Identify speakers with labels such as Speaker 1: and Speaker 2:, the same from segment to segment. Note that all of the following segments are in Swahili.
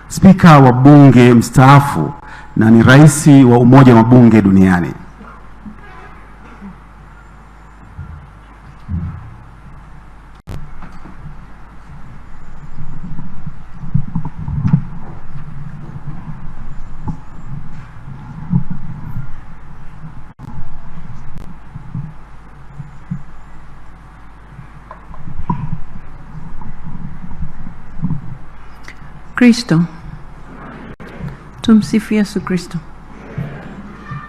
Speaker 1: Spika wa bunge mstaafu na ni rais wa Umoja wa Mabunge Duniani.
Speaker 2: Kristo. Tumsifu Yesu Kristo.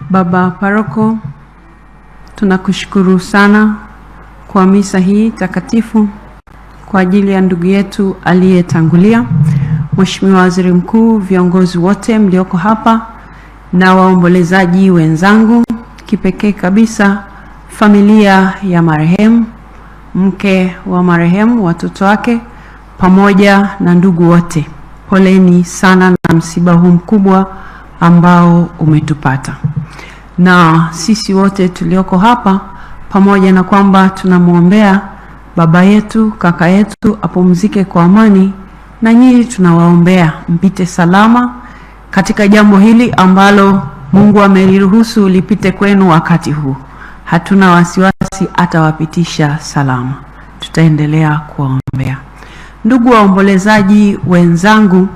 Speaker 2: Baba Paroko, tunakushukuru sana kwa misa hii takatifu kwa ajili ya ndugu yetu aliyetangulia. Mheshimiwa Waziri Mkuu, viongozi wote mlioko hapa na waombolezaji wenzangu, kipekee kabisa familia ya marehemu, mke wa marehemu, watoto wake pamoja na ndugu wote. Poleni sana na msiba huu mkubwa ambao umetupata. Na sisi wote tulioko hapa, pamoja na kwamba tunamuombea baba yetu, kaka yetu apumzike kwa amani, na nyinyi tunawaombea mpite salama katika jambo hili ambalo Mungu ameliruhusu lipite kwenu wakati huu. Hatuna wasiwasi, atawapitisha salama. Tutaendelea kuwaombea. Ndugu waombolezaji wenzangu,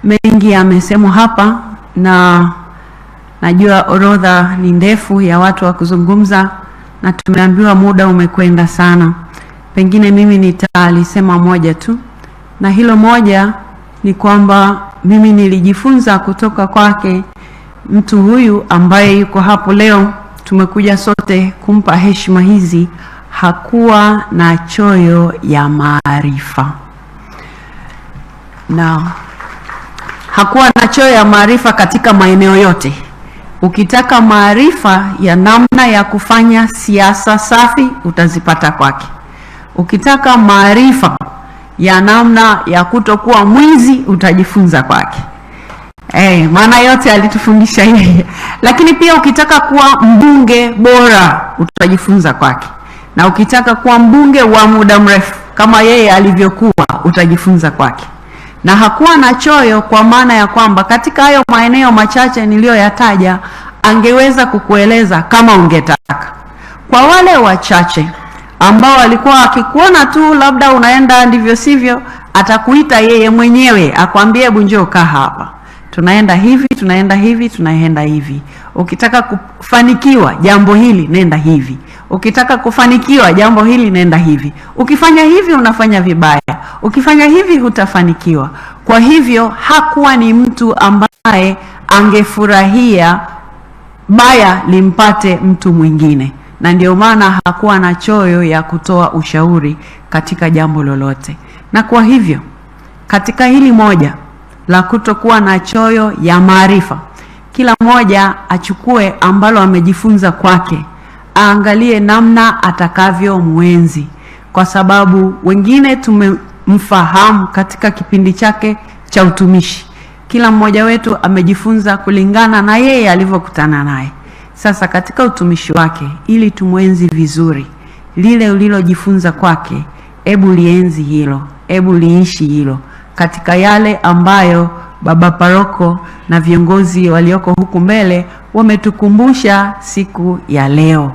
Speaker 2: mengi yamesemwa hapa na najua orodha ni ndefu ya watu wa kuzungumza na tumeambiwa muda umekwenda sana. Pengine mimi nitalisema moja tu, na hilo moja ni kwamba mimi nilijifunza kutoka kwake mtu huyu ambaye yuko hapo leo. Tumekuja sote kumpa heshima hizi. Hakuwa na choyo ya maarifa. Na hakuwa na choyo ya maarifa katika maeneo yote. Ukitaka maarifa ya namna ya kufanya siasa safi, utazipata kwake. Ukitaka maarifa ya namna ya kutokuwa mwizi, utajifunza kwake. Maana yote alitufundisha yeye. Lakini pia ukitaka kuwa mbunge bora, utajifunza kwake. Na ukitaka kuwa mbunge wa muda mrefu kama yeye alivyokuwa, utajifunza kwake. Na hakuwa na choyo, kwa maana ya kwamba katika hayo maeneo machache niliyoyataja angeweza kukueleza kama ungetaka. Kwa wale wachache ambao walikuwa akikuona tu labda unaenda ndivyo sivyo, atakuita yeye mwenyewe akwambie, hebu njoo kaa hapa, tunaenda hivi, tunaenda hivi, tunaenda hivi. Ukitaka kufanikiwa jambo hili, nenda hivi. Ukitaka kufanikiwa jambo hili, nenda hivi. Ukifanya hivi unafanya vibaya, ukifanya hivi hutafanikiwa. Kwa hivyo hakuwa ni mtu ambaye angefurahia baya limpate mtu mwingine, na ndio maana hakuwa na choyo ya kutoa ushauri katika jambo lolote. Na kwa hivyo katika hili moja la kutokuwa na choyo ya maarifa, kila mmoja achukue ambalo amejifunza kwake, aangalie namna atakavyo mwenzi, kwa sababu wengine tumemfahamu katika kipindi chake cha utumishi. Kila mmoja wetu amejifunza kulingana na yeye alivyokutana naye. Sasa katika utumishi wake, ili tumwenzi vizuri, lile ulilojifunza kwake, hebu lienzi hilo, hebu liishi hilo katika yale ambayo Baba Paroko na viongozi walioko huku mbele wametukumbusha siku ya leo.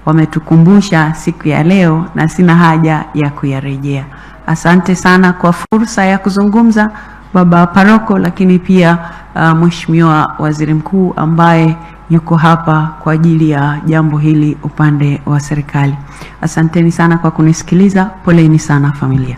Speaker 2: Wametukumbusha siku ya leo na sina haja ya kuyarejea. Asante sana kwa fursa ya kuzungumza Baba Paroko, lakini pia Mheshimiwa Waziri Mkuu ambaye yuko hapa kwa ajili ya jambo hili upande wa serikali. Asanteni sana kwa kunisikiliza. Poleni sana familia.